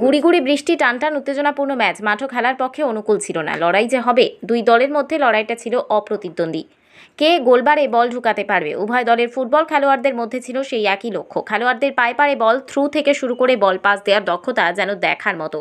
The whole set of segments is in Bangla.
গুড়ি গুড়ি বৃষ্টি, টানটান উত্তেজনাপূর্ণ ম্যাচ। মাঠও খেলার পক্ষে অনুকূল ছিল না। লড়াই যে হবে, দুই দলের মধ্যে লড়াইটা ছিল অপ্রতিদ্বন্দ্বী। কে গোলবারে বল ঢুকাতে পারবে, উভয় দলের ফুটবল খেলোয়াড়দের মধ্যে ছিল সেই একই লক্ষ্য। খেলোয়াড়দের পায়ে পায়ে বল থ্রু থেকে শুরু করে বল পাস দেওয়ার দক্ষতা যেন দেখার মতো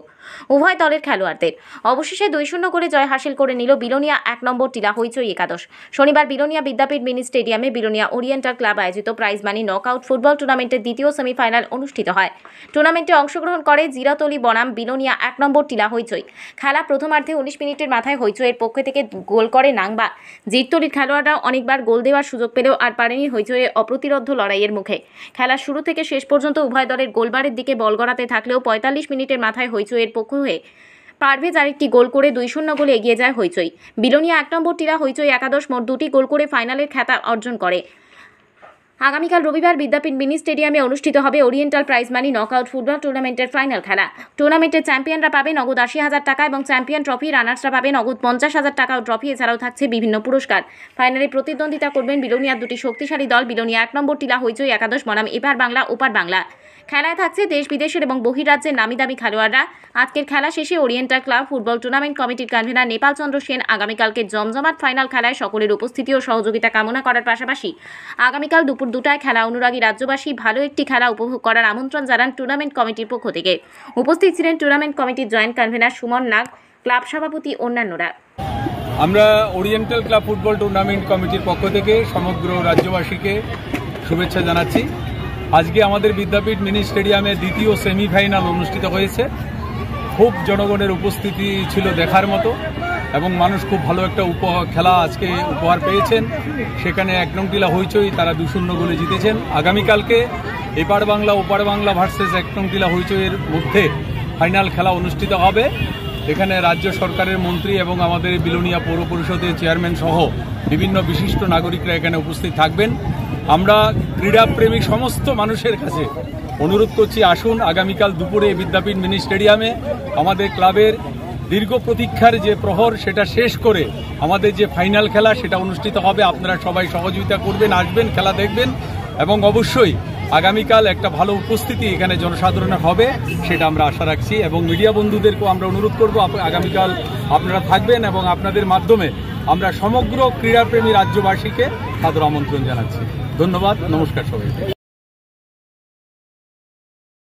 উভয় দলের খেলোয়াড়দের। অবশেষে 2-0 করে জয় হাসিল করে নিল বিলোনিয়া 1 নম্বর টিলা হইচই একাদশ। শনিবার বিলোনিয়া বিদ্যাপীঠ মিনি স্টেডিয়ামে বিলোনিয়া ওরিয়েন্টাল ক্লাব আয়োজিত প্রাইজ মানি নকআউট ফুটবল টুর্নামেন্টের দ্বিতীয় সেমিফাইনাল অনুষ্ঠিত হয়। টুর্নামেন্টে অংশগ্রহণ করে জিরাতলি বনাম বিলোনিয়া 1 নম্বর টিলা হইচই। খেলা প্রথমার্ধে 19 মিনিটের মাথায় হইচইয়ের পক্ষ থেকে গোল করে নাংবা। জিরতলির খেলোয়াড়রা অনেকবার গোল দেওয়ার সুযোগ পেলেও আর পারেনি হইচইয়ের অপ্রতিরোধ্য লড়াইয়ের মুখে। খেলা শুরু থেকে শেষ পর্যন্ত উভয় দলের গোলবারের দিকে বল গড়াতে থাকলেও 45 মিনিটের মাথায় হইচইয়ের পক্ষ হয়ে পারভেজ আরেকটি গোল করে 2-0 গোলে এগিয়ে যায় হইচই। বিলোনিয়া 1 নম্বর টিলা হইচই একাদশ মোট 2টি গোল করে ফাইনালের খেতা অর্জন করে। আগামীকাল রবিবার বিদ্যাপীঠ মিনি স্টেডিয়ামে অনুষ্ঠিত হবে oriental prize money knockout football টুর্নামেন্টের ফাইনাল খেলা। টুর্নামেন্টের চ্যাম্পিয়নরা পাবে নগদ 80,000 টাকা এবং চ্যাম্পিয়ন ট্রফি, রানার্সরা পাবে নগদ 50,000 টাকা ও ট্রফি। এছাড়াও থাকছে বিভিন্ন পুরস্কার। ফাইনালে প্রতিদ্বন্দ্বিতা করবেন বিলোনিয়ার দুটি শক্তিশালী দল, বিলোনিয়া 1 নম্বর টিলা হইচই একাদশ বনাম এপার বাংলা ওপার বাংলা। খেলায় থাকছে দেশ বিদেশের এবং বহিরাজ্যের নামিদামি খেলোয়াড়রা। আজকের খেলা শেষে ওরিয়েন্টাল ক্লাব ফুটবল টুর্নামেন্ট কমিটির কনভেনার নেপাল চন্দ্র সেন আগামীকালকে জমজমাট ফাইনাল খেলায় সকলের উপস্থিতি ও সহযোগিতা কামনা করার পাশাপাশি আগামীকাল দুপুর 2টায় খেলা অনুরাগী রাজ্যবাসী ভালো একটি খেলা উপভোগ করার আমন্ত্রণ জানান টুর্নামেন্ট কমিটির পক্ষ থেকে। উপস্থিত ছিলেন টুর্নামেন্ট কমিটির জয়েন্ট কনভেনার সুমন নাগ, ক্লাব সভাপতি অন্যান্যরা। আমরা ওরিয়েন্টাল ক্লাব ফুটবল টুর্নামেন্ট কমিটির পক্ষ থেকে সমগ্র রাজ্যবাসীকে শুভেচ্ছা জানাচ্ছি। আজকে আমাদের বিদ্যাপীঠ মিনি স্টেডিয়ামে দ্বিতীয় সেমিফাইনাল অনুষ্ঠিত হয়েছে। খুব জনগণের উপস্থিতি ছিল দেখার মতো এবং মানুষ খুব ভালো একটা খেলা আজকে উপহার পেয়েছেন। সেখানে 1 নং টিলা হইচই তারা 2-0 গোলে জিতেছেন। আগামীকালকে এপার বাংলা ওপার বাংলা ভার্সেস 1 নং টিলা হইচইয়ের মধ্যে ফাইনাল খেলা অনুষ্ঠিত হবে। এখানে রাজ্য সরকারের মন্ত্রী এবং আমাদের বিলোনিয়া পৌর পরিষদের চেয়ারম্যান সহ বিভিন্ন বিশিষ্ট নাগরিকরা এখানে উপস্থিত থাকবেন। আমরা ক্রীড়াপ্রেমী সমস্ত মানুষের কাছে অনুরোধ করছি, আসুন আগামীকাল দুপুরে বিদ্যাপীঠ মিনি স্টেডিয়ামে আমাদের ক্লাবের দীর্ঘ প্রতীক্ষার যে প্রহর সেটা শেষ করে আমাদের যে ফাইনাল খেলা সেটা অনুষ্ঠিত হবে। আপনারা সবাই সহযোগিতা করবেন, আসবেন, খেলা দেখবেন এবং অবশ্যই আগামীকাল একটা ভালো উপস্থিতি এখানে জনসাধারণের হবে সেটা আমরা আশা রাখছি। এবং মিডিয়া বন্ধুদেরকেও আমরা অনুরোধ করব আগামীকাল আপনারা থাকবেন এবং আপনাদের মাধ্যমে আমরা সমগ্র ক্রীড়াপ্রেমী রাজ্যবাসীকে সাদর আমন্ত্রণ জানাচ্ছি। ধন্যবাদ, নমস্কার সবাইকে।